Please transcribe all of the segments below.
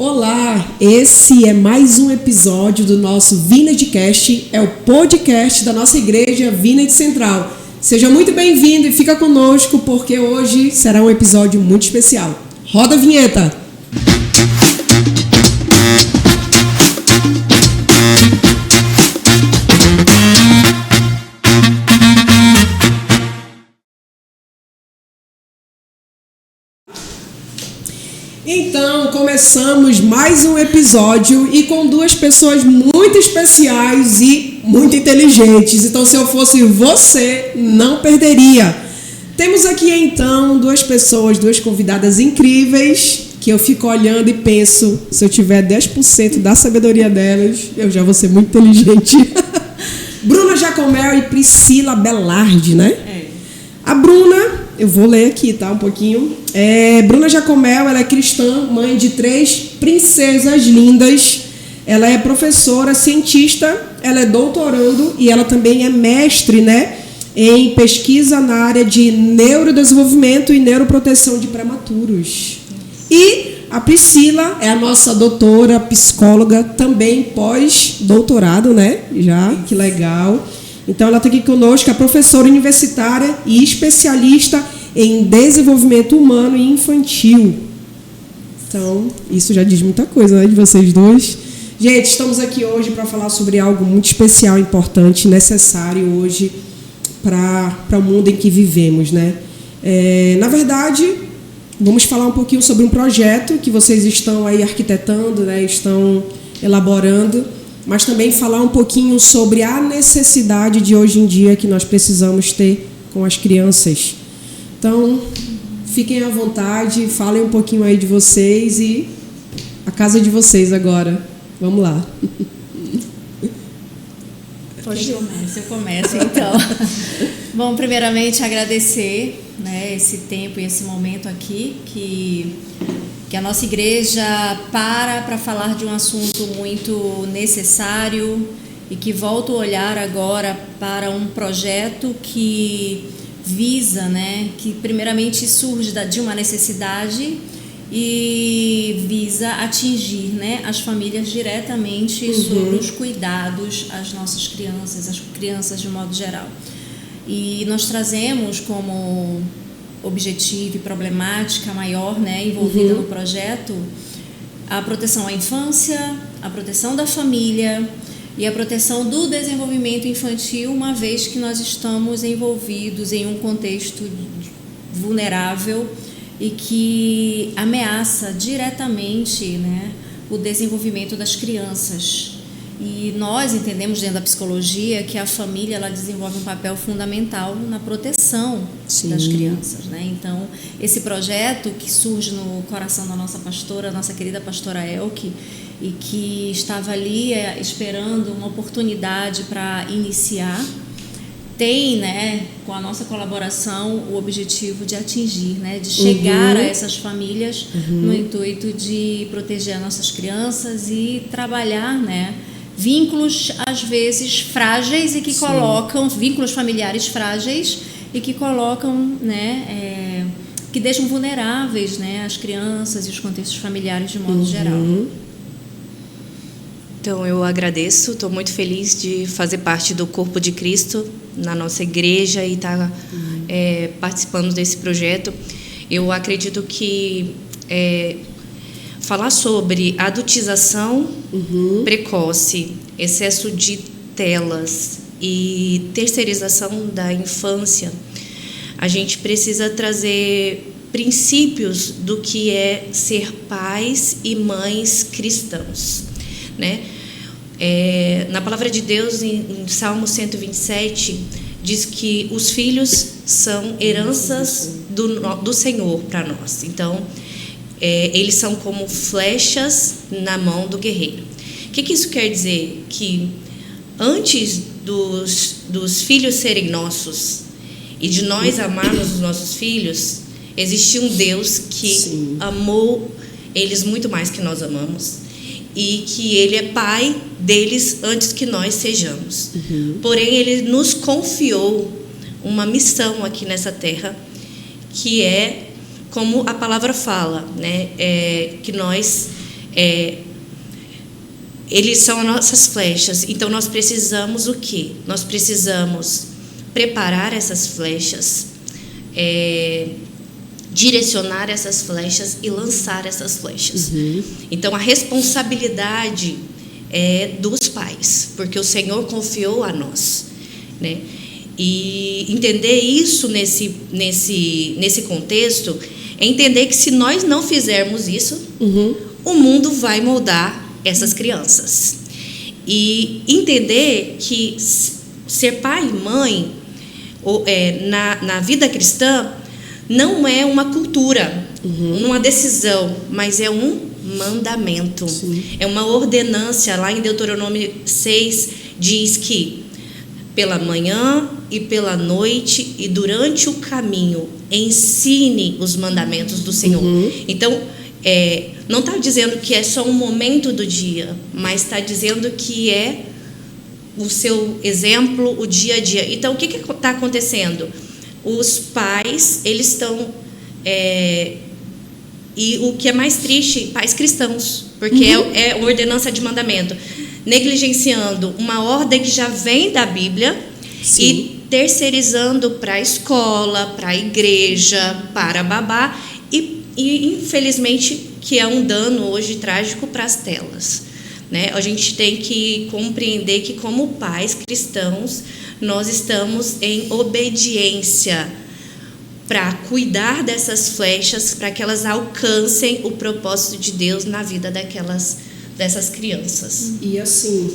Olá, esse é mais um episódio do nosso Vinedcast, é o podcast da nossa igreja Vined Central. Seja muito bem-vindo e fica conosco porque hoje será um episódio muito especial. Roda a vinheta! Então, começamos mais um episódio e com duas pessoas muito especiais e muito inteligentes. Então, se eu fosse você, não perderia. Temos aqui, então, duas pessoas, duas convidadas incríveis, que eu fico olhando e penso, se eu tiver 10% da sabedoria delas, eu já vou ser muito inteligente. Bruna Jacomel e Priscila Belardi, né? A Bruna, eu vou ler aqui, tá? Um pouquinho. Bruna Jacomel, ela é cristã, mãe de 3 princesas lindas. Ela é professora, cientista, ela é doutorando e ela também é mestre, né, em pesquisa na área de neurodesenvolvimento e neuroproteção de prematuros. E a Priscila é a nossa doutora, psicóloga, também pós-doutorado, né? Já, que legal. Então, ela está aqui conosco, é professora universitária e especialista em desenvolvimento humano e infantil. Então, isso já diz muita coisa, né, de vocês dois. Gente, estamos aqui hoje para falar sobre algo muito especial, importante, necessário hoje para o mundo em que vivemos, né? Na verdade, vamos falar um pouquinho sobre um projeto que vocês estão aí arquitetando, né, estão elaborando, mas também falar um pouquinho sobre a necessidade de hoje em dia que nós precisamos ter com as crianças. Então, fiquem à vontade, falem um pouquinho aí de vocês e a casa de vocês agora. Vamos lá. Eu começo então. Bom, primeiramente agradecer, né, esse tempo e esse momento aqui que a nossa igreja para falar de um assunto muito necessário e que volta o olhar agora para um projeto que visa, né, que primeiramente surge de uma necessidade e visa atingir, né, as famílias diretamente sobre os cuidados às nossas crianças, as crianças de modo geral. E nós trazemos como objetivo e problemática maior, né, envolvida no projeto, a proteção à infância, a proteção da família e a proteção do desenvolvimento infantil, uma vez que nós estamos envolvidos em um contexto vulnerável e que ameaça diretamente, né, o desenvolvimento das crianças. E nós entendemos dentro da psicologia que a família ela desenvolve um papel fundamental na proteção das crianças, né? Então, esse projeto que surge no coração da nossa pastora, nossa querida pastora Elke, e que estava ali esperando uma oportunidade para iniciar, tem, né, com a nossa colaboração, o objetivo de atingir, né, de chegar a essas famílias no intuito de proteger as nossas crianças e trabalhar, né, vínculos às vezes frágeis e que colocam vínculos familiares frágeis e que colocam, né, que deixam vulneráveis, né, as crianças e os contextos familiares de modo geral. Então eu agradeço, estou muito feliz de fazer parte do corpo de Cristo na nossa igreja e estar participando desse projeto. Eu acredito que falar sobre adultização precoce, excesso de telas e terceirização da infância, a gente precisa trazer princípios do que é ser pais e mães cristãos, né? Na palavra de Deus, em Salmo 127, diz que os filhos são heranças do Senhor para nós. Então, eles são como flechas na mão do guerreiro. O que isso quer dizer? Que antes dos filhos serem nossos e de nós amarmos os nossos filhos, existia um Deus que amou eles muito mais que nós amamos e que Ele é pai deles antes que nós sejamos. Porém, Ele nos confiou uma missão aqui nessa terra, que é, como a palavra fala, né, que nós Eles são as nossas flechas. Então nós precisamos o quê? Nós precisamos preparar essas flechas, direcionar essas flechas e lançar essas flechas. Então a responsabilidade é dos pais, porque o Senhor confiou a nós, né? E entender isso nesse contexto é entender que se nós não fizermos isso, o mundo vai moldar essas crianças. E entender que ser pai e mãe na vida cristã não é uma cultura, uma decisão, mas é um mandamento. Sim. É uma ordenância. Lá em Deuteronômio 6 diz que pela manhã e pela noite e durante o caminho ensine os mandamentos do Senhor. Então, não está dizendo que é só um momento do dia, mas está dizendo que é o seu exemplo, o dia a dia. Então, o que está acontecendo? Os pais, eles estão... e o que é mais triste, pais cristãos, porque é ordenança de mandamento, negligenciando uma ordem que já vem da Bíblia. Sim. E terceirizando para a escola, para a igreja, para babá, e infelizmente que é um dano hoje trágico para as telas, né? A gente tem que compreender que como pais cristãos nós estamos em obediência para cuidar dessas flechas, para que elas alcancem o propósito de Deus na vida dessas crianças. E assim,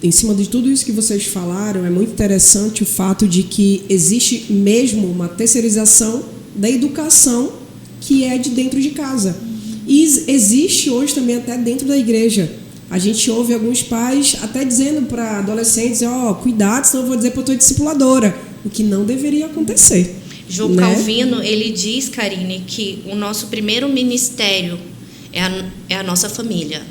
em cima de tudo isso que vocês falaram, é muito interessante o fato de que existe mesmo uma terceirização da educação que é de dentro de casa. E existe hoje também até dentro da igreja. A gente ouve alguns pais até dizendo para adolescentes, cuidado, senão eu vou dizer para a tua discipuladora, o que não deveria acontecer. João Calvino, ele diz, Karine, que o nosso primeiro ministério é a nossa família.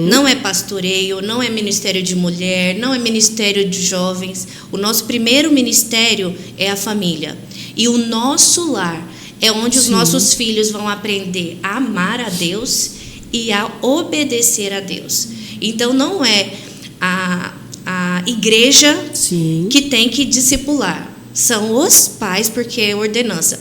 Não é pastoreio, não é ministério de mulher, não é ministério de jovens. O nosso primeiro ministério é a família. E o nosso lar é onde os nossos filhos vão aprender a amar a Deus e a obedecer a Deus. Então não é a igreja que tem que discipular. São os pais, porque é ordenança.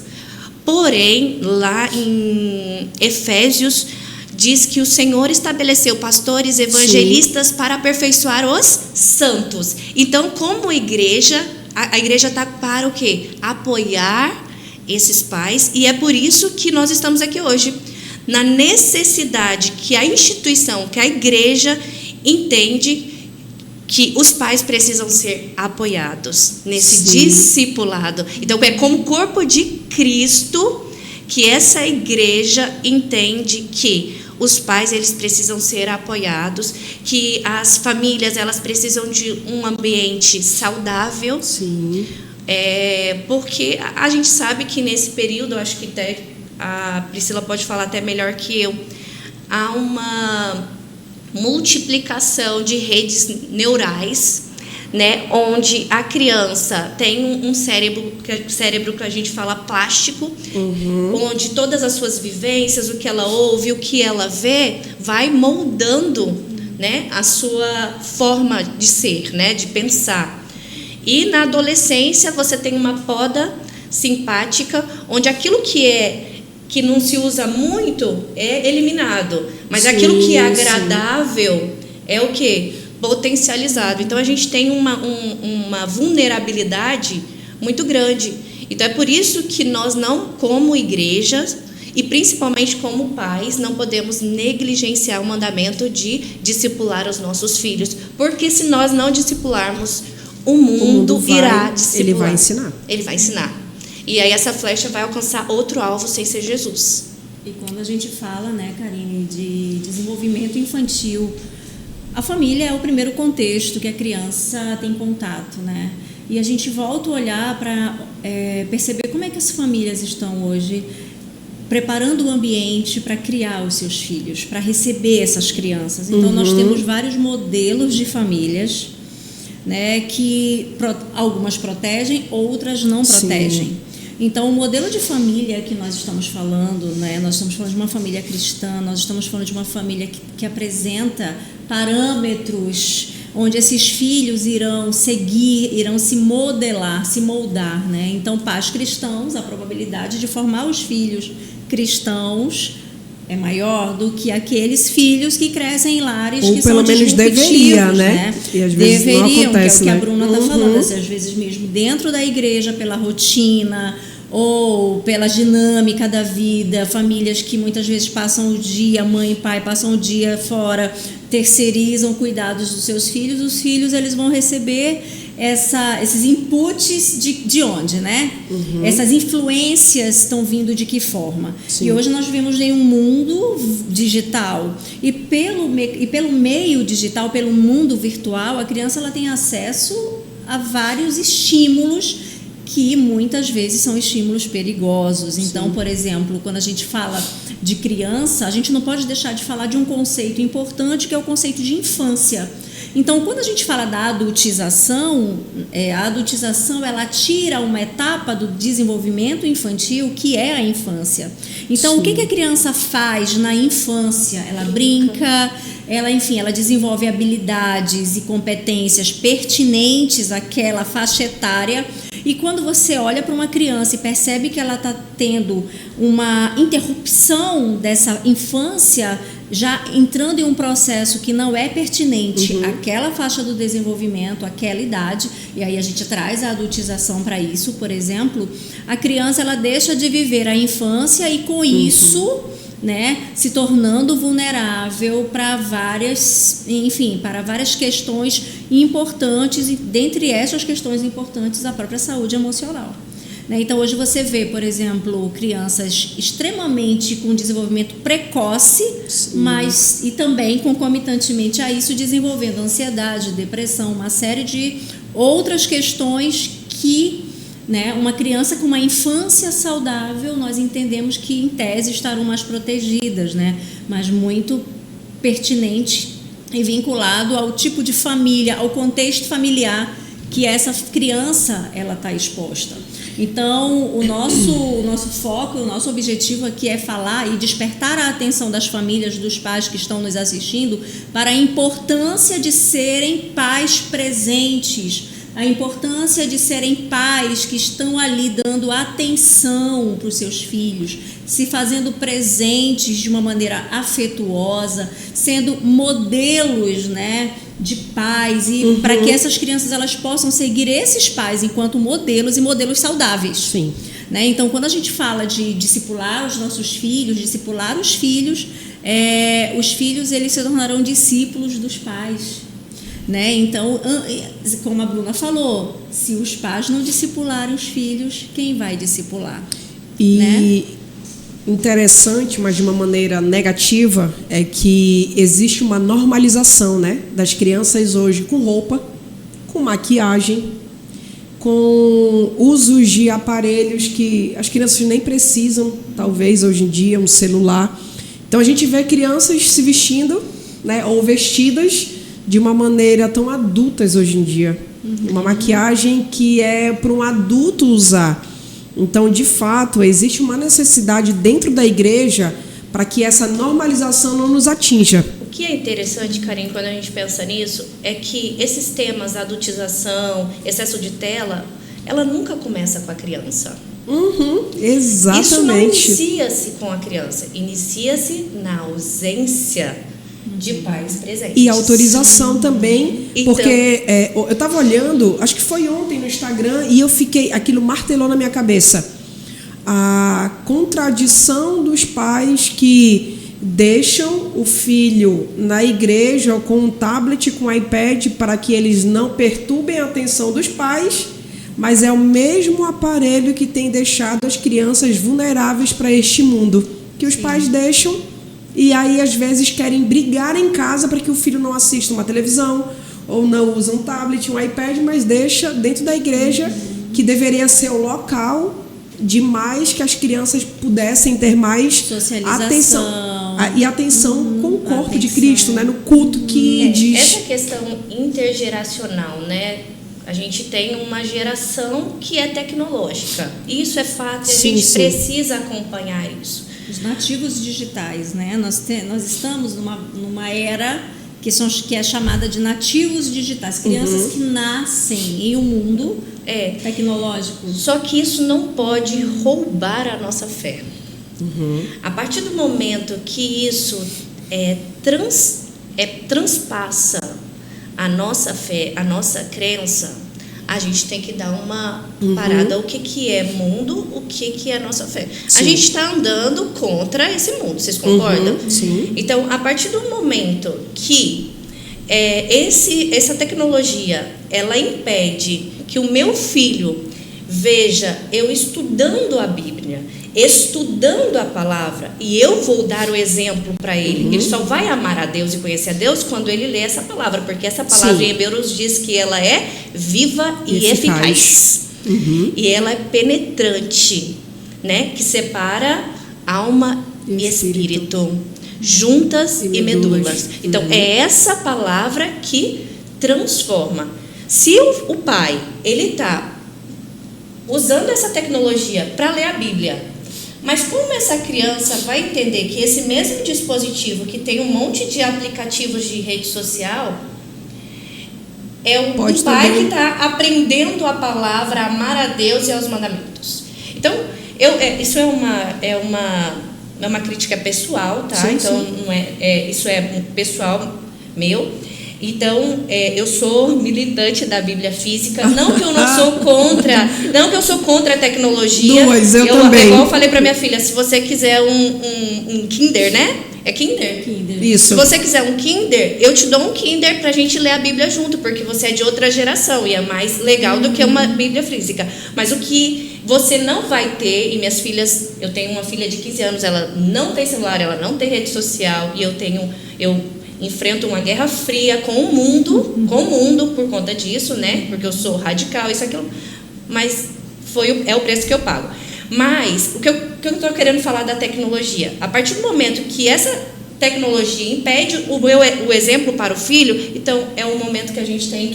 Porém, lá em Efésios, diz que o Senhor estabeleceu pastores, evangelistas para aperfeiçoar os santos. Então, como igreja, a igreja está para o quê? Apoiar esses pais. E é por isso que nós estamos aqui hoje. Na necessidade que a instituição, que a igreja entende que os pais precisam ser apoiados nesse discipulado. Então, é como corpo de Cristo que essa igreja entende que os pais, eles precisam ser apoiados, que as famílias, elas precisam de um ambiente saudável. Porque a gente sabe que nesse período, eu acho que até a Priscila pode falar até melhor que eu, há uma multiplicação de redes neurais, né, onde a criança tem um cérebro que a gente fala plástico, onde todas as suas vivências, o que ela ouve, o que ela vê, vai moldando, né, a sua forma de ser, né, de pensar. E na adolescência você tem uma poda simpática, onde aquilo que não se usa muito é eliminado, mas aquilo que é agradável é o quê? Potencializado. Então a gente tem uma vulnerabilidade muito grande. Então é por isso que nós não, como igrejas e principalmente como pais, não podemos negligenciar o mandamento de discipular os nossos filhos, porque se nós não discipularmos, o mundo irá discipular. Ele vai ensinar. Ele vai ensinar. E aí essa flecha vai alcançar outro alvo sem ser Jesus. E quando a gente fala, né, Karine, de desenvolvimento infantil, a família é o primeiro contexto que a criança tem contato, né? E a gente volta a olhar para perceber como é que as famílias estão hoje preparando o ambiente para criar os seus filhos, para receber essas crianças. Então, nós temos vários modelos de famílias, né, que algumas protegem, outras não protegem. Então, o modelo de família que nós estamos falando, né, nós estamos falando de uma família cristã, nós estamos falando de uma família que apresenta parâmetros onde esses filhos irão seguir, irão se modelar, se moldar, né? Então, pais cristãos, a probabilidade de formar os filhos cristãos é maior do que aqueles filhos que crescem em lares ou que pelo são menos deveria, né? E às vezes deveriam, não acontece, que é o né? que a Bruna está falando, assim, às vezes mesmo dentro da igreja, pela rotina ou pela dinâmica da vida, famílias que muitas vezes passam o dia, mãe e pai passam o dia fora, terceirizam cuidados dos seus filhos, os filhos eles vão receber esses inputs de onde, né? Essas influências estão vindo de que forma? Sim. E hoje nós vivemos em um mundo digital e pelo meio digital, pelo mundo virtual, a criança ela tem acesso a vários estímulos que muitas vezes são estímulos perigosos. Então, por exemplo, quando a gente fala de criança, a gente não pode deixar de falar de um conceito importante que é o conceito de infância. Então, quando a gente fala da adultização, a adultização ela tira uma etapa do desenvolvimento infantil que é a infância. Então, sim, o que a criança faz na infância? Ela brinca, ela desenvolve habilidades e competências pertinentes àquela faixa etária. E quando você olha para uma criança e percebe que ela está tendo uma interrupção dessa infância, já entrando em um processo que não é pertinente àquela faixa do desenvolvimento, àquela idade, e aí a gente traz a adultização para isso, por exemplo, a criança ela deixa de viver a infância e com isso, né, se tornando vulnerável para várias questões importantes, e dentre essas questões importantes a própria saúde emocional. Então, hoje você vê, por exemplo, crianças extremamente com desenvolvimento precoce, mas e também concomitantemente a isso desenvolvendo ansiedade, depressão, uma série de outras questões que, né, uma criança com uma infância saudável, nós entendemos que em tese estarão mais protegidas, né, mas muito pertinente e vinculado ao tipo de família, ao contexto familiar que essa criança ela está exposta. Então, o nosso foco, o nosso objetivo aqui é falar e despertar a atenção das famílias, dos pais que estão nos assistindo, para a importância de serem pais presentes, a importância de serem pais que estão ali dando atenção para os seus filhos, se fazendo presentes de uma maneira afetuosa, sendo modelos, né, de pais, e para que essas crianças elas possam seguir esses pais enquanto modelos e modelos saudáveis. Sim. Né? Então, quando a gente fala de discipular os nossos filhos, discipular os filhos eles se tornarão discípulos dos pais. Né? Então, como a Bruna falou, se os pais não discipularem os filhos, quem vai discipular? E né? Interessante, mas de uma maneira negativa, é que existe uma normalização, né, das crianças hoje com roupa, com maquiagem, com usos de aparelhos que as crianças nem precisam, talvez hoje em dia, um celular. Então a gente vê crianças se vestindo, né, ou vestidas de uma maneira tão adultas hoje em dia. Uma maquiagem que é para um adulto usar. Então, de fato, existe uma necessidade dentro da igreja para que essa normalização não nos atinja. O que é interessante, Karine, quando a gente pensa nisso, é que esses temas, adultização, excesso de tela, ela nunca começa com a criança. Exatamente. Isso não inicia-se com a criança, inicia-se na ausência de pais presentes. E autorização também, então, porque eu estava olhando, acho que foi ontem no Instagram, e eu fiquei, aquilo martelou na minha cabeça. A contradição dos pais que deixam o filho na igreja ou com um tablet, com um iPad, para que eles não perturbem a atenção dos pais, mas é o mesmo aparelho que tem deixado as crianças vulneráveis para este mundo, que os pais deixam. E aí, às vezes, querem brigar em casa para que o filho não assista uma televisão ou não use um tablet, um iPad, mas deixa dentro da igreja, que deveria ser o local de mais que as crianças pudessem ter mais atenção. E atenção com o corpo de Cristo, né? No culto que diz. Essa questão intergeracional, né? A gente tem uma geração que é tecnológica. Isso é fato e a Sim, gente sim. precisa acompanhar isso. Os nativos digitais, né? Nós estamos numa era que é chamada de nativos digitais, crianças que nascem em um mundo tecnológico. Só que isso não pode roubar a nossa fé. A partir do momento que isso transpassa a nossa fé, a nossa crença, a gente tem que dar uma parada. O que é mundo, o que é nossa fé. Sim. A gente está andando contra esse mundo, vocês concordam? Sim. Então, a partir do momento que essa tecnologia ela impede que o meu filho veja eu estudando a Bíblia, estudando a palavra, e eu vou dar o exemplo para ele. Ele só vai amar a Deus e conhecer a Deus quando ele lê essa palavra, porque essa palavra em Hebreus diz que ela é viva e eficaz. E ela é penetrante, né? Que separa alma e espírito, juntas e medulas. Então, é essa palavra que transforma. Se o pai, ele está usando essa tecnologia para ler a Bíblia, mas como essa criança vai entender que esse mesmo dispositivo que tem um monte de aplicativos de rede social é o pai que está aprendendo a palavra, a amar a Deus e aos mandamentos. Então, isso é uma crítica pessoal, tá? Sim, então, sim. Não isso é pessoal meu. Então, eu sou militante da Bíblia física, não que eu não sou contra a tecnologia. Eu também. Igual eu falei para minha filha, se você quiser um Kinder, né? É Kinder? Isso. Se você quiser um Kinder, eu te dou um Kinder pra gente ler a Bíblia junto, porque você é de outra geração e é mais legal do que uma Bíblia física. Mas o que você não vai ter, e minhas filhas, eu tenho uma filha de 15 anos, ela não tem celular, ela não tem rede social, e eu enfrento uma guerra fria com o mundo por conta disso, né? Porque eu sou radical, isso, aquilo. Mas é o preço que eu pago. Mas o que eu estou querendo falar da tecnologia, a partir do momento que essa tecnologia impede o exemplo para o filho, então é um momento que a gente tem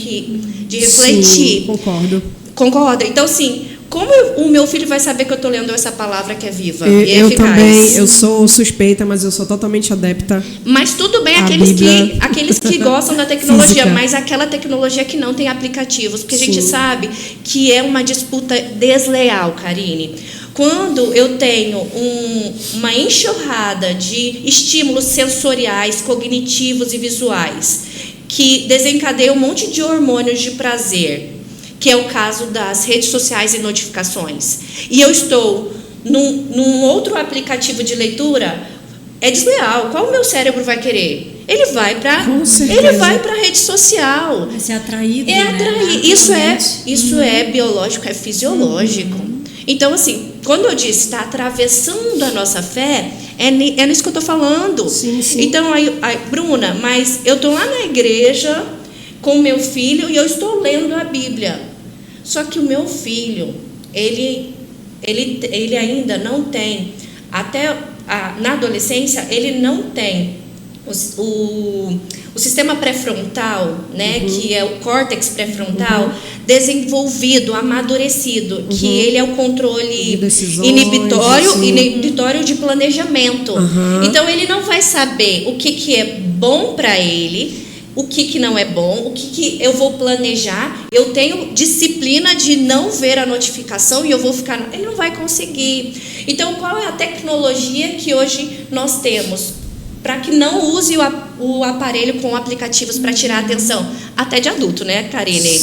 de refletir. Sim, concordo. Concorda? Então, assim, como o meu filho vai saber que eu estou lendo essa palavra que é viva e eu eficaz? Também, eu sou suspeita, mas eu sou totalmente adepta. Mas tudo bem, aqueles que gostam da tecnologia, mas aquela tecnologia que não tem aplicativos, porque a gente sabe que é uma disputa desleal, Karine. Quando eu tenho uma enxurrada de estímulos sensoriais, cognitivos e visuais, que desencadeia um monte de hormônios de prazer, que é o caso das redes sociais e notificações, e eu estou num outro aplicativo de leitura, é desleal. Qual o meu cérebro vai querer? Ele vai para a rede social. Vai ser atraído. Isso é biológico, é fisiológico. Então, assim, quando eu disse está atravessando a nossa fé, é nisso que eu estou falando. Sim. Então, aí, Bruna, mas eu estou lá na igreja com meu filho e eu estou lendo a Bíblia. Só que o meu filho, ele ainda não tem, na adolescência, ele não tem o sistema pré-frontal, né, que é o córtex pré-frontal, desenvolvido, amadurecido, que ele é o controle inibitório de planejamento. Então, ele não vai saber o que é bom para ele, o que não é bom, o que eu vou planejar. Eu tenho disciplina de não ver a notificação e eu vou ficar... Ele não vai conseguir. Então, qual é a tecnologia que hoje nós temos para que não use o aparelho com aplicativos para tirar a atenção? Até de adulto, né, Karine?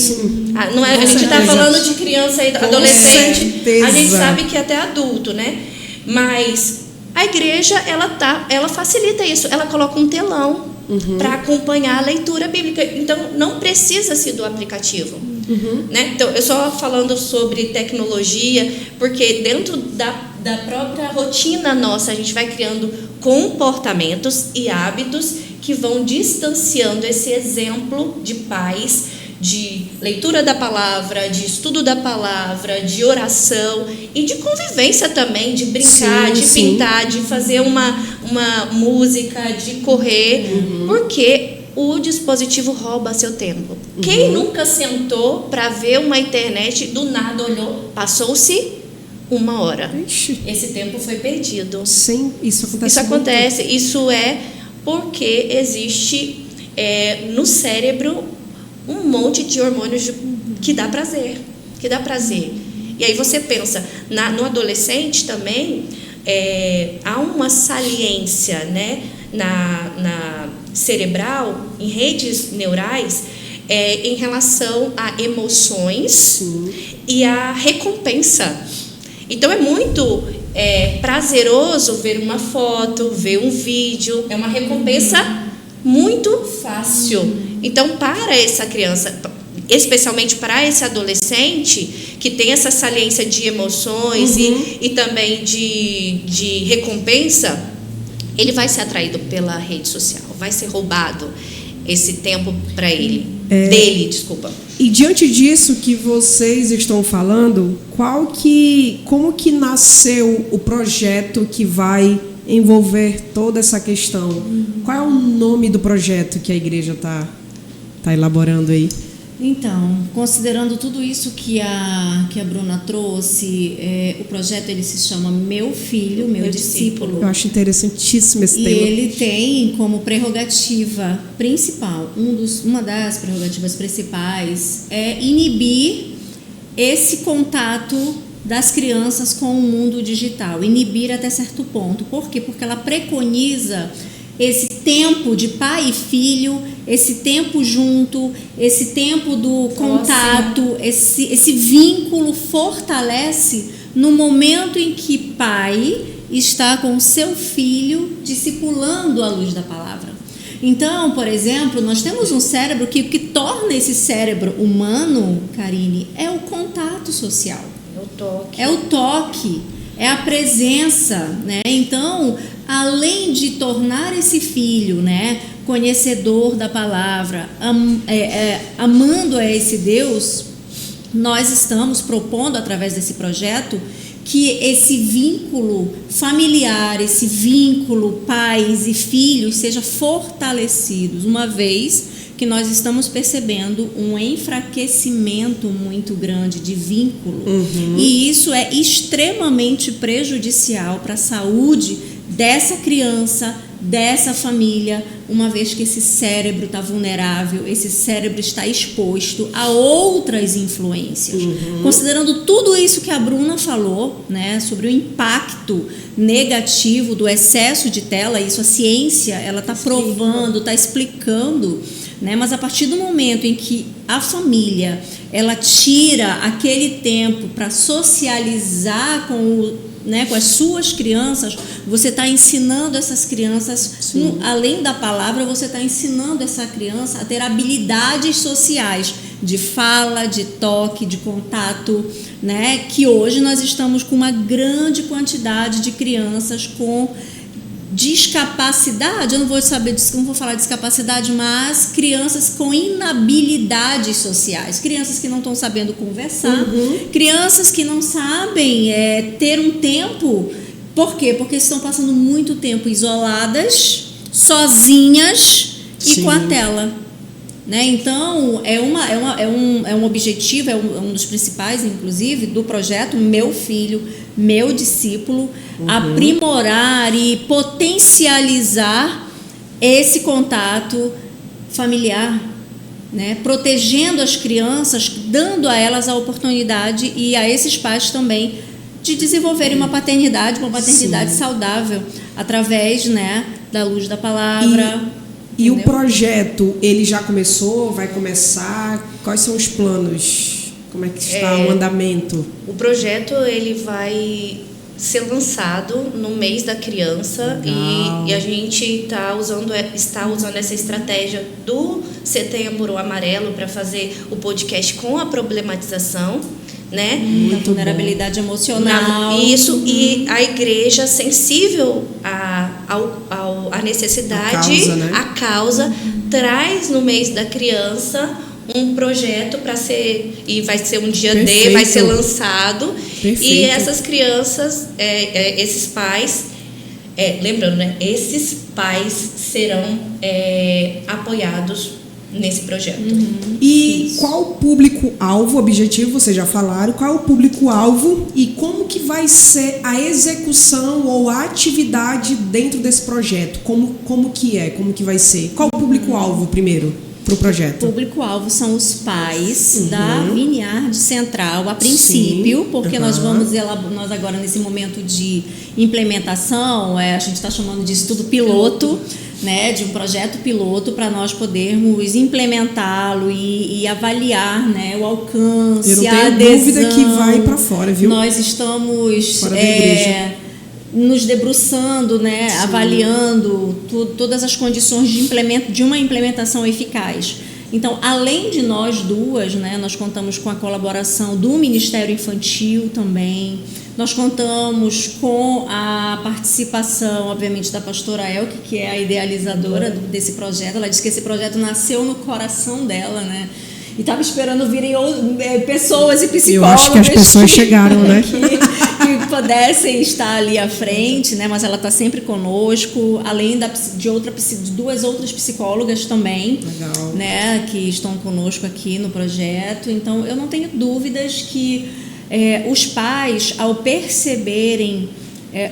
Não é, a gente está falando de criança e adolescente, a gente sabe que é até adulto, né? Mas a igreja, ela facilita isso. Ela coloca um telão para acompanhar a leitura bíblica. Então, não precisa-se do aplicativo. Né? Então, eu só falando sobre tecnologia, porque dentro da própria rotina nossa, a gente vai criando comportamentos e hábitos que vão distanciando esse exemplo de pais, de leitura da palavra, de estudo da palavra, de oração e de convivência também, de brincar, pintar, de fazer uma música, de correr, porque o dispositivo rouba seu tempo. Quem nunca sentou para ver uma internet, do nada olhou, passou-se 1 hora. Ixi. Esse tempo foi perdido. Sim, isso acontece. Isso acontece. Isso é porque existe no cérebro um monte de hormônios que dá prazer. E aí você pensa, no adolescente também há uma saliência, né, na cerebral, em redes neurais, em relação a emoções. Sim. E a recompensa. Então é muito prazeroso ver uma foto, ver um vídeo, é uma recompensa muito fácil. Então, para essa criança, especialmente para esse adolescente que tem essa saliência de emoções e também de recompensa, ele vai ser atraído pela rede social, vai ser roubado esse tempo para ele, desculpa. E diante disso que vocês estão falando, como que nasceu o projeto que vai envolver toda essa questão? Qual é o nome do projeto que a igreja está elaborando aí? Então, considerando tudo isso que a Bruna trouxe, o projeto ele se chama Meu Filho, Meu Discípulo. Eu acho interessantíssimo esse tema. E ele tem como prerrogativa principal, uma das prerrogativas principais é inibir esse contato das crianças com o mundo digital, inibir até certo ponto. Por quê? Porque ela preconiza esse tempo de pai e filho, esse tempo junto, esse tempo do contato, esse vínculo fortalece no momento em que pai está com o seu filho discipulando à luz da palavra. Então, por exemplo, nós temos um cérebro que o que torna esse cérebro humano, Karine, é o contato social. É o toque, é a presença, né? Então, além de tornar esse filho, né, conhecedor da palavra, amando a esse Deus, nós estamos propondo através desse projeto que esse vínculo familiar, esse vínculo pais e filhos seja fortalecido, uma vez que nós estamos percebendo um enfraquecimento muito grande de vínculo. E isso é extremamente prejudicial para a saúde dessa criança, dessa família, uma vez que esse cérebro está vulnerável, esse cérebro está exposto a outras influências. Considerando tudo isso que a Bruna falou, né, sobre o impacto negativo do excesso de tela, isso a ciência ela está provando, está explicando, né, mas a partir do momento em que a família ela tira aquele tempo para socializar com as suas crianças, você está ensinando essas crianças, além da palavra, você está ensinando essa criança a ter habilidades sociais, de fala, de toque, de contato, né? Que hoje nós estamos com uma grande quantidade de crianças com discapacidade, eu não vou falar de discapacidade, mas crianças com inabilidades sociais, crianças que não estão sabendo conversar, crianças que não sabem ter um tempo. Por quê? Porque estão passando muito tempo isoladas, sozinhas e com a tela. Né? Então, é um objetivo, é um dos principais, inclusive, do projeto Meu Filho, Meu Discípulo, aprimorar e potencializar esse contato familiar, né? Protegendo as crianças, dando a elas a oportunidade e a esses pais também de desenvolverem uma paternidade saudável, através, né, da luz da palavra. E o projeto, ele já começou, vai começar? Quais são os planos? Como é que está o andamento? O projeto ele vai ser lançado no mês da criança e a gente está usando essa estratégia do Setembro Amarelo para fazer o podcast com a problematização, né? Da vulnerabilidade emocional. Isso, e a igreja sensível à necessidade, a causa, traz no mês da criança um projeto para ser, e vai ser um dia D, vai ser lançado. E essas crianças, esses pais, lembrando, né? Esses pais serão apoiados nesse projeto. E qual o público-alvo, objetivo, vocês já falaram, qual é o público-alvo e como que vai ser a execução ou a atividade dentro desse projeto? Como que vai ser? Qual o público-alvo primeiro para o projeto? O público-alvo são os pais da Vineyard Central, a princípio, porque nós agora nesse momento de implementação, a gente está chamando de estudo piloto, né, de um projeto piloto para nós podermos implementá-lo e avaliar, né, o alcance, a adesão. Eu não tenho dúvida que vai para fora, viu? Nós estamos nos debruçando, né, avaliando todas as condições de uma implementação eficaz. Então, além de nós duas, né, nós contamos com a colaboração do Ministério Infantil também. Nós contamos com a participação, obviamente, da pastora Elke, que é a idealizadora desse projeto. Ela disse que esse projeto nasceu no coração dela, né? E estava esperando virem pessoas e psicólogos. Eu acho que as pessoas chegaram, né? Que pudessem estar ali à frente, né? Mas ela está sempre conosco, além de duas outras psicólogas também. Legal. Né? Que estão conosco aqui no projeto. Então, eu não tenho dúvidas que os pais, ao perceberem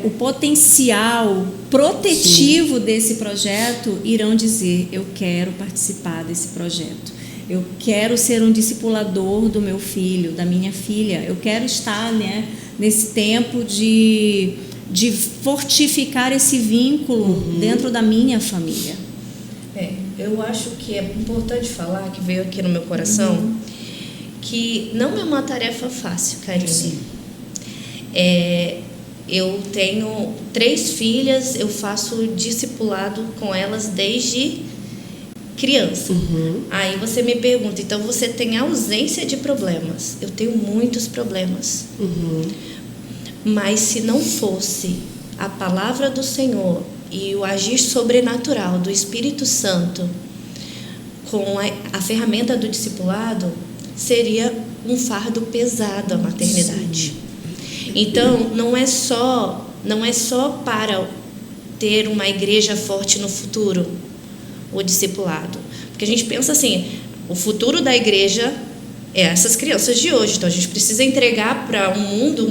o potencial protetivo desse projeto, irão dizer: eu quero participar desse projeto, eu quero ser um discipulador do meu filho, da minha filha, eu quero estar, né, nesse tempo de fortificar esse vínculo dentro da minha família. Eu acho que é importante falar, que veio aqui no meu coração, que não é uma tarefa fácil, Karine. Eu tenho 3 filhas, eu faço discipulado com elas desde criança. Aí você me pergunta, então você tem ausência de problemas? Eu tenho muitos problemas. Mas se não fosse a palavra do Senhor e o agir sobrenatural do Espírito Santo com a ferramenta do discipulado, seria um fardo pesado a maternidade. Então, não é só para ter uma igreja forte no futuro, o discipulado. Porque a gente pensa assim, o futuro da igreja é essas crianças de hoje. Então, a gente precisa entregar para o mundo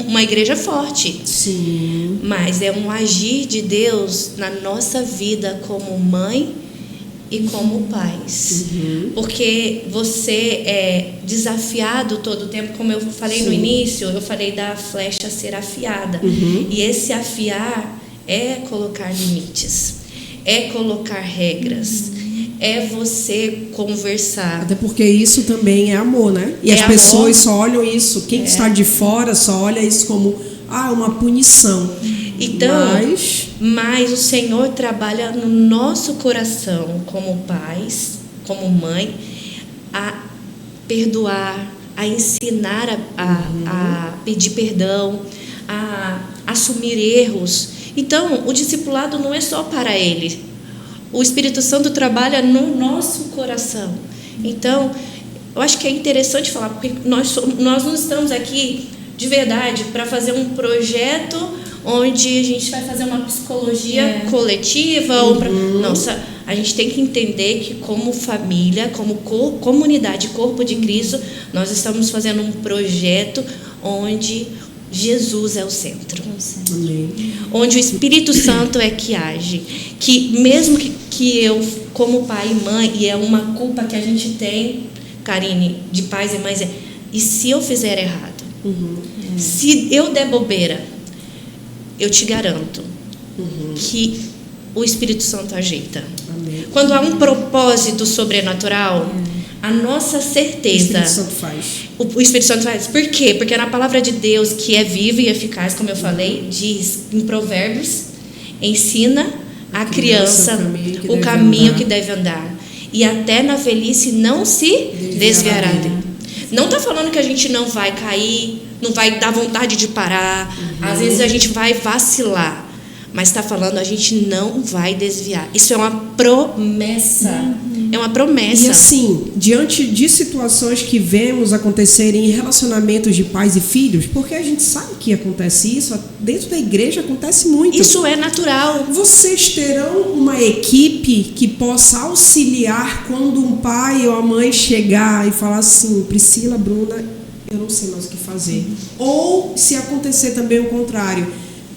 uma igreja forte. Sim. Mas é um agir de Deus na nossa vida como mãe e como pais. Porque você é desafiado todo o tempo, como eu falei no início, eu falei da flecha ser afiada. E esse afiar é colocar limites, é colocar regras, é você conversar. Até porque isso também é amor, né? E as pessoas só olham isso, quem está de fora só olha isso como uma punição. Então, mas o Senhor trabalha no nosso coração, como pais, como mãe, a perdoar, a ensinar a pedir perdão, a assumir erros. Então, o discipulado não é só para ele. O Espírito Santo trabalha no nosso coração. Então, eu acho que é interessante falar, porque nós não estamos aqui de verdade para fazer um projeto onde a gente vai fazer uma psicologia coletiva. Nossa, a gente tem que entender que como família, como comunidade, corpo de Cristo, nós estamos fazendo um projeto onde Jesus é o centro. Onde o Espírito Santo é que age. Que mesmo que eu, como pai e mãe, e é uma culpa que a gente tem, Karine, de pais e mães, e se eu fizer errado? Se eu der bobeira, eu te garanto que o Espírito Santo ajeita. Amém. Quando há um propósito sobrenatural, a nossa certeza... O Espírito Santo faz. O Espírito Santo faz. Por quê? Porque na palavra de Deus, que é viva e eficaz, como eu falei, diz em Provérbios, ensina a criança o caminho que deve andar. E até na velhice não se desviará dele. Não está falando que a gente não vai cair, não vai dar vontade de parar. Às vezes a gente vai vacilar. Mas está falando, a gente não vai desviar. Isso é uma promessa. É uma promessa. E assim, diante de situações que vemos acontecerem em relacionamentos de pais e filhos, porque a gente sabe que acontece isso, dentro da igreja acontece muito. Isso é natural. Vocês terão uma equipe que possa auxiliar quando um pai ou a mãe chegar e falar assim, Priscila, Bruna, eu não sei mais o que fazer. Ou se acontecer também o contrário,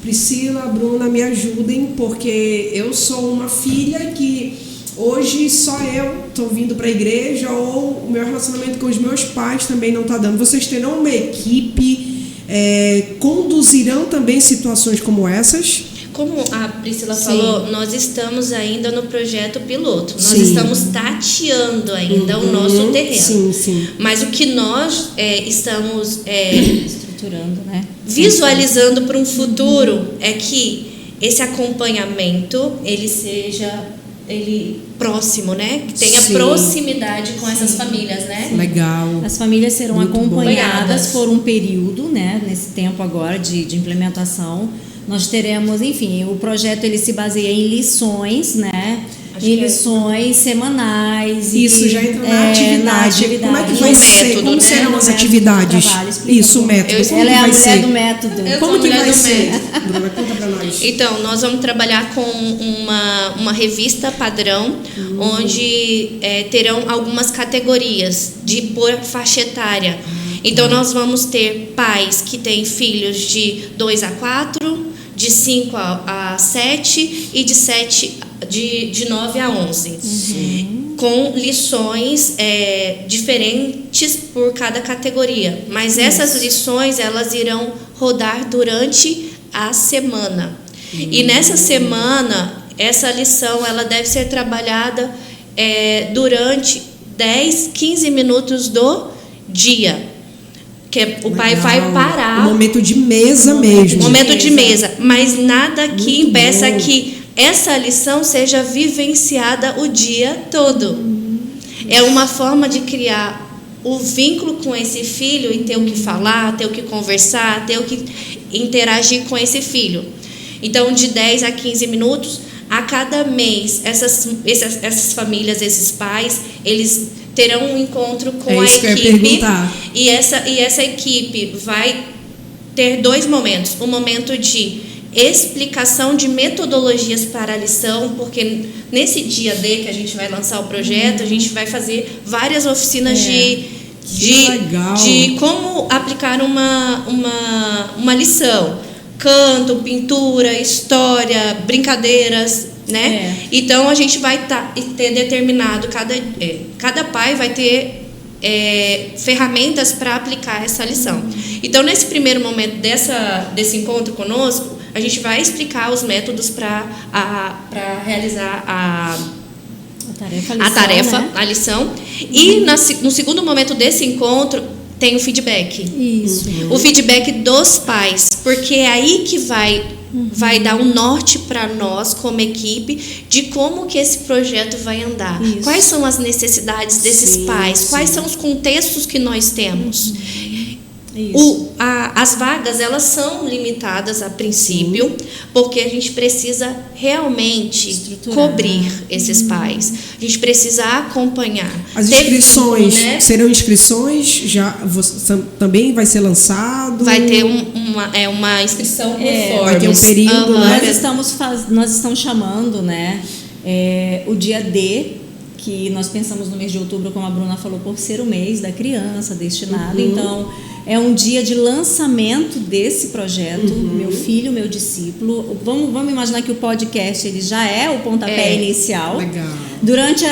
Priscila, Bruna, me ajudem, porque eu sou uma filha que hoje só eu estou vindo para a igreja, ou o meu relacionamento com os meus pais também não está dando. Vocês terão uma equipe, conduzirão também situações como essas? Como a Priscila falou, nós estamos ainda no projeto piloto. Nós estamos tateando ainda o nosso terreno. Sim. Mas o que nós estamos estruturando, né? Visualizando para um futuro é que esse acompanhamento ele seja próximo, né? Que tenha proximidade com essas famílias, né? Legal. As famílias serão Muito acompanhadas por um período, né? Nesse tempo agora de implementação. Nós teremos, enfim, o projeto ele se baseia em lições, né? Em lições semanais. Isso já entra na atividade. Como é que vai ser? Método, como serão as atividades? Isso, o método. Ela é a mulher do método. Como que vai ser? Bruna, conta pra nós. Então, nós vamos trabalhar com uma revista padrão, onde terão algumas categorias por faixa etária. Então, nós vamos ter pais que têm filhos de 2 a 4, de 5 a 7 e de 9 a 11. Com lições diferentes por cada categoria. Mas essas lições, elas irão rodar durante a semana. E nessa semana, essa lição ela deve ser trabalhada durante 10, 15 minutos do dia. Que o pai vai parar. Um momento de mesa mesmo. Momento de mesa. Mas nada que impeça que essa lição seja vivenciada o dia todo. É uma forma de criar o vínculo com esse filho e ter o que falar, ter o que conversar, ter o que interagir com esse filho. Então, de 10 a 15 minutos, a cada mês, essas famílias, esses pais, eles terão um encontro com a equipe. E essa equipe vai ter 2 momentos. Um momento de explicação de metodologias para a lição, porque nesse dia D que a gente vai lançar o projeto, a gente vai fazer várias oficinas de como aplicar uma lição. Canto, pintura, história, brincadeiras, né? Então a gente vai ter determinado, cada pai vai ter ferramentas para aplicar essa lição. Então, nesse primeiro momento desse encontro conosco, a gente vai explicar os métodos para realizar a tarefa, né? A lição. E no segundo momento desse encontro, tem o feedback. Isso. O feedback dos pais, porque é aí que vai dar um norte para nós como equipe de como que esse projeto vai andar. Isso. Quais são as necessidades desses pais? Quais são os contextos que nós temos? As vagas, elas são limitadas a princípio, porque a gente precisa realmente cobrir esses pais. A gente precisa acompanhar. As inscrições, né? Serão inscrições? Também vai ser lançado? Vai ter uma inscrição por formas. Vai ter um período, né? Nós estamos chamando, né, o dia D, que nós pensamos no mês de outubro, como a Bruna falou, por ser o mês da criança destinado. Então, é um dia de lançamento desse projeto, Meu Filho, Meu Discípulo. Vamos imaginar que o podcast ele já é o pontapé inicial. Legal. Durante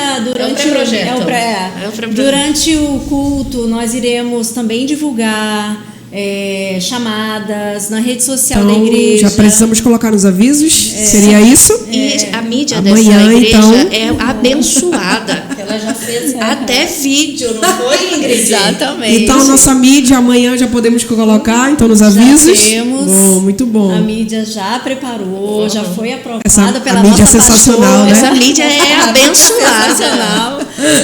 o culto, nós iremos também divulgar chamadas na rede social da igreja. Já precisamos colocar nos avisos? Seria isso? E a mídia amanhã, dessa igreja então, é abençoada. Ela já fez até vídeo, não foi, Ingrid? Exatamente. Então, nossa mídia amanhã já podemos colocar, então, nos avisos? Já temos. Muito bom. A mídia já preparou, já foi aprovada pela a mídia nossa sensacional, pastora. né? Essa mídia é abençoada. Sensacional.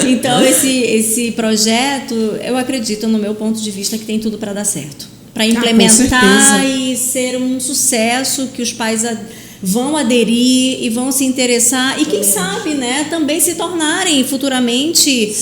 Então, esse projeto, eu acredito, no meu ponto de vista, que tem tudo para dar certo. Para implementar e ser um sucesso, que os pais vão aderir e vão se interessar e quem sabe, né, também se tornarem futuramente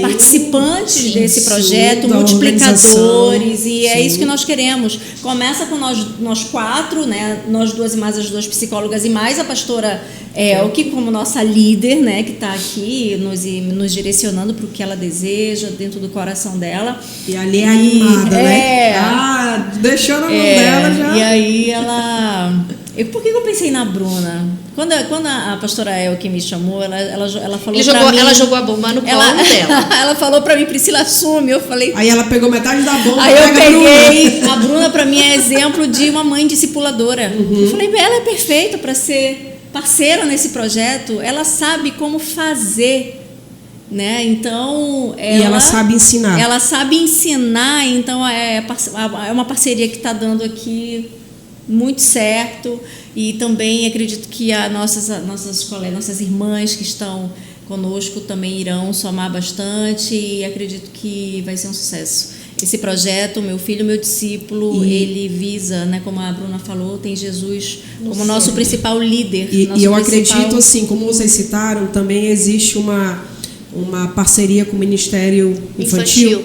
participantes desse projeto, multiplicadores, e é isso que nós queremos. Começa com nós 4, né, nós 2 e mais as 2 psicólogas e mais a pastora Elke como nossa líder, né, que está aqui nos direcionando para o que ela deseja dentro do coração dela. E ali é animada, né? Deixou na mão dela já. E aí ela... Por que eu pensei na Bruna? Quando a pastora Elke me chamou, ela falou pra mim... Ela jogou a bomba no colo dela. Ela falou pra mim, Priscila, assume. Eu falei... Aí ela pegou metade da bomba. Aí eu peguei... A Bruna, pra mim, é exemplo de uma mãe discipuladora. Eu falei, ela é perfeita para ser parceira nesse projeto. Ela sabe como fazer, né? Então... E ela sabe ensinar. Ela sabe ensinar, então é uma parceria que está dando aqui muito certo, e também acredito que nossas irmãs que estão conosco também irão somar bastante, e acredito que vai ser um sucesso. Esse projeto, Meu Filho, Meu Discípulo, ele visa, né, como a Bruna falou, tem Jesus como nosso principal líder. E eu acredito, assim, como vocês citaram, também existe uma parceria com o Ministério Infantil.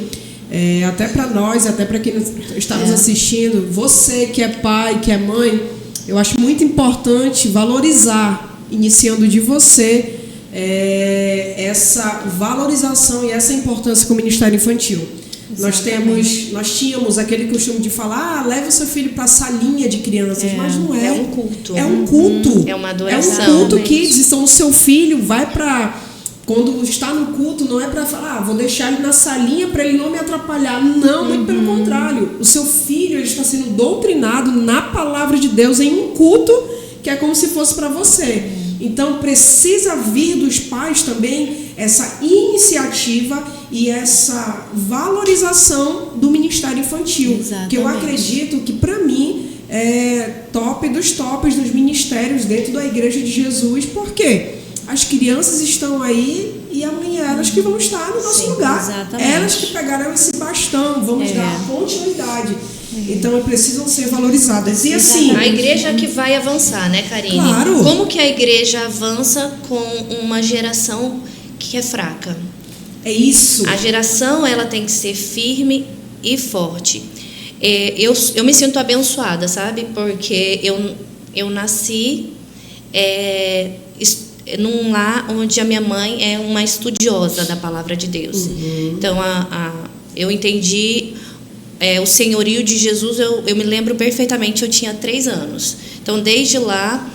Até para nós, até para quem está nos assistindo, você que é pai, que é mãe, eu acho muito importante valorizar, iniciando de você, essa valorização e essa importância com o Ministério Infantil. Nós tínhamos aquele costume de falar, leve o seu filho para a salinha de crianças, mas não é. É um culto. É um culto. É uma adoração. É um culto que, então, o seu filho vai para... Quando está no culto, não é para falar, vou deixar ele na salinha para ele não me atrapalhar. Não, muito pelo contrário. O seu filho, ele está sendo doutrinado na palavra de Deus em um culto que é como se fosse para você. Então, precisa vir dos pais também essa iniciativa e essa valorização do Ministério Infantil. Exatamente. Que eu acredito que, para mim, é top dos tops dos ministérios dentro da Igreja de Jesus. Por quê? As crianças estão aí e amanhã elas que vão estar no nosso lugar. Exatamente. Elas que pegarão esse bastão, vamos dar continuidade. Então, precisam ser valorizadas. E assim... A igreja que vai avançar, né, Karine? Claro. Como que a igreja avança com uma geração que é fraca? É isso. A geração, ela tem que ser firme e forte. Eu me sinto abençoada, sabe? Porque eu nasci... num lar onde a minha mãe é uma estudiosa da palavra de Deus. Então, eu entendi o senhorio de Jesus, eu me lembro perfeitamente, eu tinha 3 anos. Então, desde lá,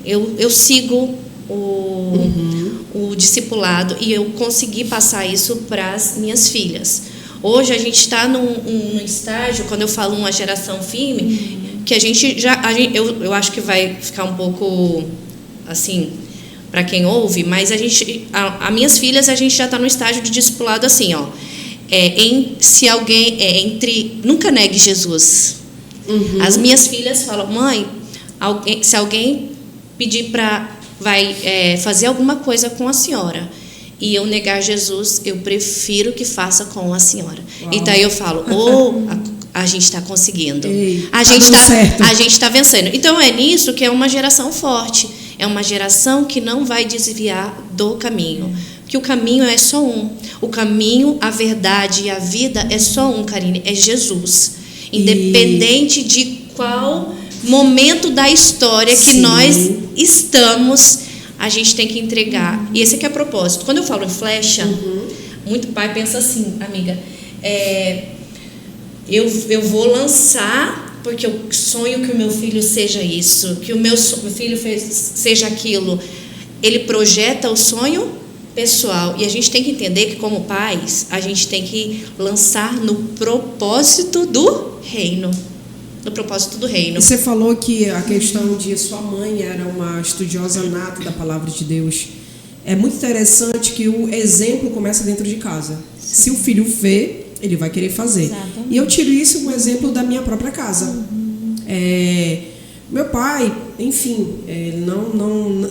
eu sigo o discipulado e eu consegui passar isso para as minhas filhas. Hoje, a gente está num estágio, quando eu falo uma geração firme, que eu acho que vai ficar um pouco... assim, para quem ouve, mas as minhas filhas, a gente já está no estágio de discipulado assim, ó. Se alguém nunca negue Jesus. As minhas filhas falam, mãe, se alguém pedir vai fazer alguma coisa com a senhora e eu negar Jesus, eu prefiro que faça com a senhora. Uau. Então eu falo, a gente está conseguindo. A gente está vencendo. Então é nisso que é uma geração forte. É uma geração que não vai desviar do caminho. Porque o caminho é só um. O caminho, a verdade e a vida é só um, Karine. É Jesus. Independente de qual momento da história que nós estamos, a gente tem que entregar. E esse aqui é o propósito. Quando eu falo em flecha, muito pai pensa assim, amiga, eu vou lançar... porque eu sonho que o meu filho seja isso, que o meu filho seja aquilo. Ele projeta o sonho pessoal. E a gente tem que entender que, como pais, a gente tem que lançar no propósito do reino. No propósito do reino. Você falou que a questão de sua mãe era uma estudiosa nata da palavra de Deus. É muito interessante que o exemplo começa dentro de casa. Sim. Se o filho vê, ele vai querer fazer. Exatamente. E eu tiro isso como exemplo da minha própria casa. Meu pai, enfim,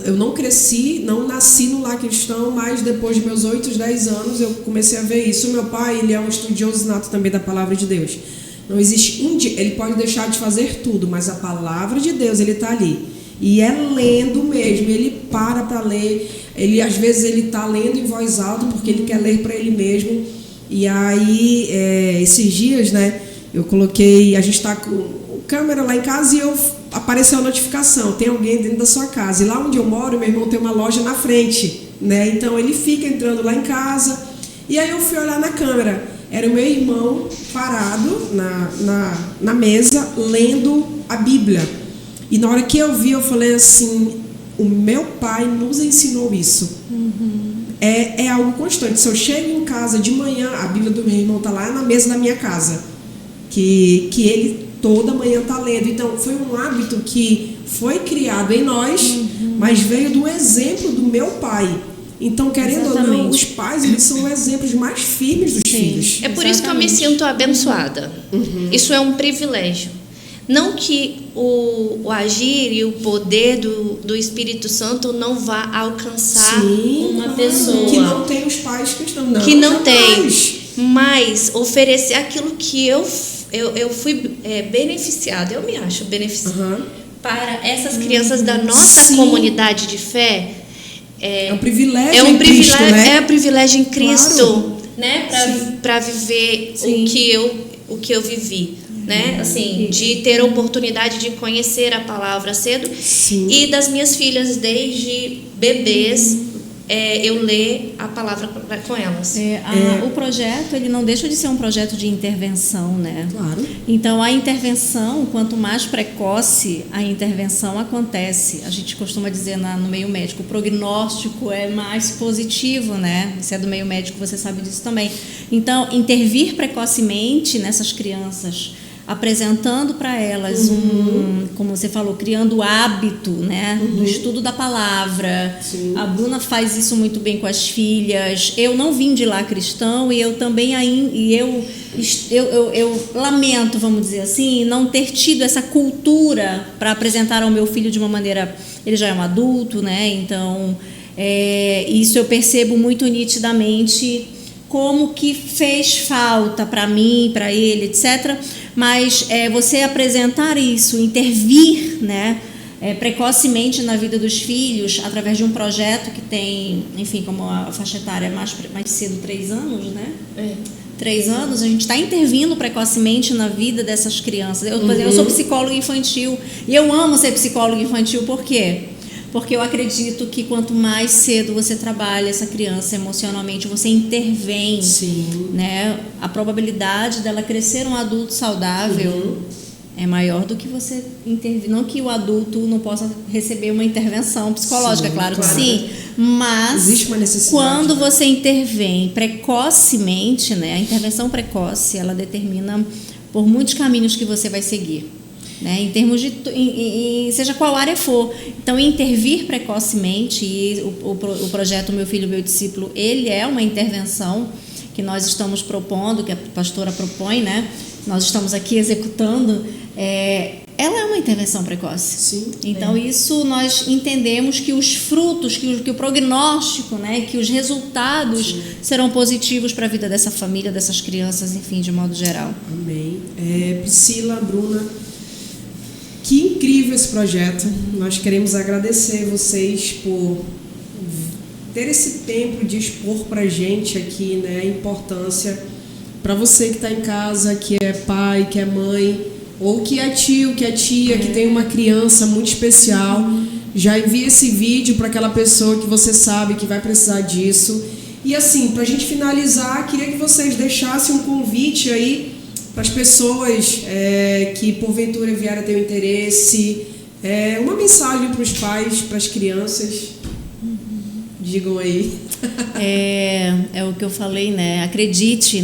eu não cresci, não nasci no lar cristão, mas depois de meus 8, 10 anos eu comecei a ver isso. O meu pai, ele é um estudioso nato também da palavra de Deus. Não existe um dia. Ele pode deixar de fazer tudo, mas a palavra de Deus, ele está ali. E é lendo mesmo. Ele para ler. Ele, às vezes ele está lendo em voz alta porque ele quer ler para ele mesmo. E aí, esses dias, né, eu coloquei... A gente está com câmera lá em casa e apareceu a notificação. Tem alguém dentro da sua casa. E lá onde eu moro, meu irmão tem uma loja na frente, né? Então ele fica entrando lá em casa. E aí eu fui olhar na câmera. Era o meu irmão parado na mesa, lendo a Bíblia. E na hora que eu vi, eu falei assim, o meu pai nos ensinou isso. É algo constante. Se eu chego em casa de manhã, a Bíblia do meu irmão está lá na mesa da minha casa. Que ele toda manhã está lendo. Então, foi um hábito que foi criado em nós, mas veio do exemplo do meu pai. Então, querendo ou não, os pais, eles são exemplos mais firmes dos filhos. É por isso que eu me sinto abençoada. Isso é um privilégio. Não que o agir e o poder do Espírito Santo não vá alcançar uma pessoa. Que não tem os pais cristãos. Não, que não tem. Mas oferecer aquilo que eu fui beneficiada, eu me acho beneficiada, para essas crianças da nossa comunidade de fé. É um privilégio em Cristo, né? É um privilégio em Cristo, claro. Né? Para viver o que eu vivi, né? Assim, de ter a oportunidade de conhecer a palavra cedo. E das minhas filhas desde bebês, eu ler a palavra com elas. O projeto, ele não deixa de ser um projeto de intervenção, né? Claro. Então, a intervenção, quanto mais precoce a intervenção acontece, a gente costuma dizer no meio médico, o prognóstico é mais positivo, né? Você é do meio médico, você sabe disso também. Então, intervir precocemente nessas crianças, apresentando para elas como você falou, criando hábito, né, do estudo da palavra. A Bruna faz isso muito bem com as filhas. Eu não vim de lá cristão e eu também eu lamento, vamos dizer assim, não ter tido essa cultura para apresentar ao meu filho de uma maneira. Ele já é um adulto, né? Então isso eu percebo muito nitidamente, como que fez falta para mim, para ele, etc. Mas você apresentar isso, intervir, né, precocemente na vida dos filhos, através de um projeto que tem, enfim, como a faixa etária é mais cedo, 3 anos, né? 3 anos, a gente está intervindo precocemente na vida dessas crianças. Eu sou psicóloga infantil e eu amo ser psicóloga infantil, por quê? Porque eu acredito que quanto mais cedo você trabalha essa criança emocionalmente, você intervém, né? A probabilidade dela crescer um adulto saudável é maior do que você intervir. Não que o adulto não possa receber uma intervenção psicológica, claro que sim, mas existe uma necessidade, quando você intervém precocemente, né? A intervenção precoce, ela determina por muitos caminhos que você vai seguir. Né, em termos de seja qual área for. Então, intervir precocemente, e o projeto Meu Filho, Meu Discípulo, ele é uma intervenção que nós estamos propondo, que a pastora propõe, né? Nós estamos aqui executando. Ela é uma intervenção precoce. Então, isso nós entendemos que os frutos, que o prognóstico, né, que os resultados serão positivos para a vida dessa família, dessas crianças, enfim, de modo geral. Amém. Priscila, Bruna, que incrível esse projeto. Nós queremos agradecer vocês por ter esse tempo de expor para a gente aqui, né, a importância. Para você que está em casa, que é pai, que é mãe, ou que é tio, que é tia, que tem uma criança muito especial, já envie esse vídeo para aquela pessoa que você sabe que vai precisar disso. E assim, para a gente finalizar, queria que vocês deixassem um convite aí para as pessoas que porventura vieram a ter um interesse, uma mensagem para os pais, para as crianças. Digam aí. É o que eu falei, né? Acredite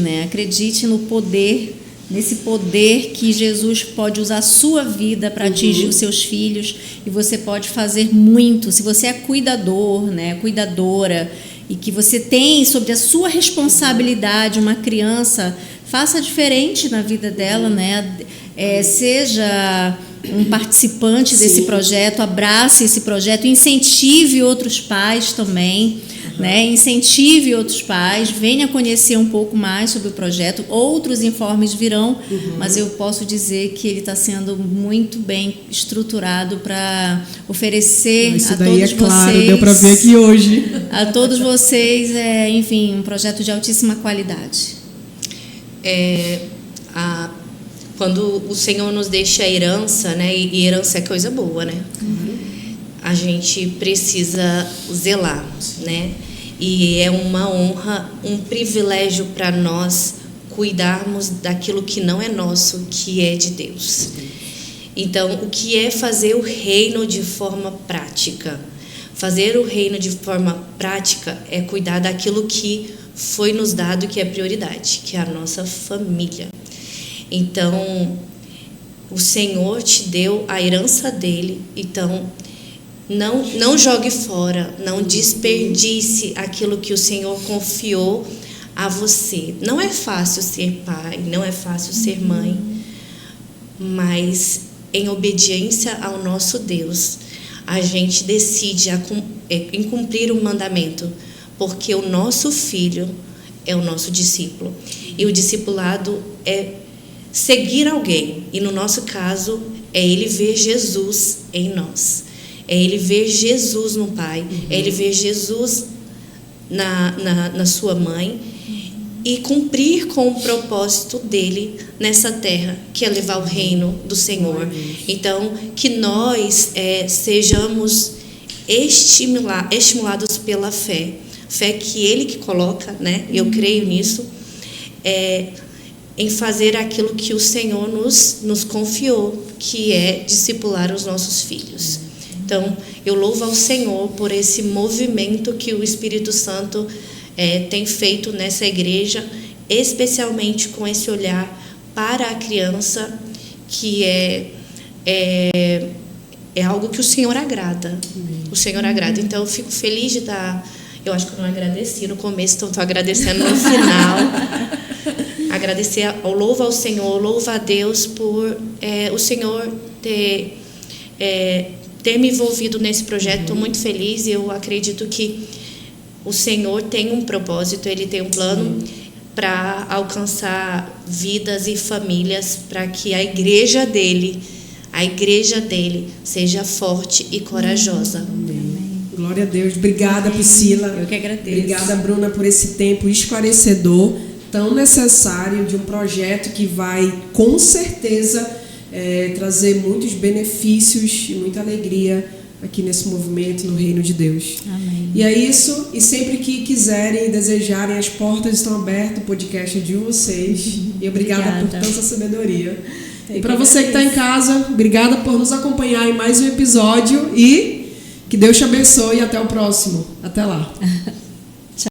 no poder, nesse poder que Jesus pode usar a sua vida para atingir os seus filhos, e você pode fazer muito. Se você é cuidador, né, cuidadora, e que você tem sobre a sua responsabilidade uma criança, faça diferente na vida dela, né? Seja um participante desse projeto, abrace esse projeto, incentive outros pais também, né? Incentive outros pais, venha conhecer um pouco mais sobre o projeto. Outros informes virão, mas eu posso dizer que ele está sendo muito bem estruturado para oferecer Isso a daí todos é claro, vocês. deu para ver aqui hoje. A todos vocês, enfim, um projeto de altíssima qualidade. Quando o Senhor nos deixa a herança, né? E herança é coisa boa, né? A gente precisa zelar, né? E é uma honra, um privilégio para nós cuidarmos daquilo que não é nosso, que é de Deus. Então, o que é fazer o reino de forma prática? Fazer o reino de forma prática é cuidar daquilo que foi nos dado, que é prioridade, que é a nossa família. Então, o Senhor te deu a herança dele, então não jogue fora, não desperdice aquilo que o Senhor confiou a você. Não é fácil ser pai, não é fácil ser mãe, mas em obediência ao nosso Deus, a gente decide em cumprir o mandamento, porque o nosso filho é o nosso discípulo. E o discipulado é seguir alguém, e no nosso caso é ele ver Jesus em nós. É ele ver Jesus no Pai, é ele ver Jesus na sua mãe e cumprir com o propósito dele nessa terra, que é levar o reino do Senhor. Então, que nós sejamos estimulados pela fé que ele que coloca, né? Eu creio nisso, em fazer aquilo que o Senhor nos confiou, que é discipular os nossos filhos. Então, eu louvo ao Senhor por esse movimento que o Espírito Santo tem feito nessa igreja, especialmente com esse olhar para a criança, que é algo que o Senhor agrada. O Senhor agrada. Então, eu fico feliz de estar... Eu acho que eu não agradeci no começo, então estou agradecendo no final. Agradecer, louvo ao Senhor, louvo a Deus por o Senhor ter me envolvido nesse projeto. Estou muito feliz e eu acredito que o Senhor tem um propósito, Ele tem um plano para alcançar vidas e famílias, para que a igreja dele seja forte e corajosa. Amém. Glória a Deus. Obrigada, Priscila. Eu que agradeço. Obrigada, Bruna, por esse tempo esclarecedor, tão necessário, de um projeto que vai, com certeza, trazer muitos benefícios e muita alegria aqui nesse movimento, no reino de Deus. Amém. E é isso. E sempre que quiserem e desejarem, as portas estão abertas. O podcast é de vocês. E obrigada por tanta sabedoria. E para você que está em casa, obrigada por nos acompanhar em mais um episódio. E que Deus te abençoe e até o próximo. Até lá.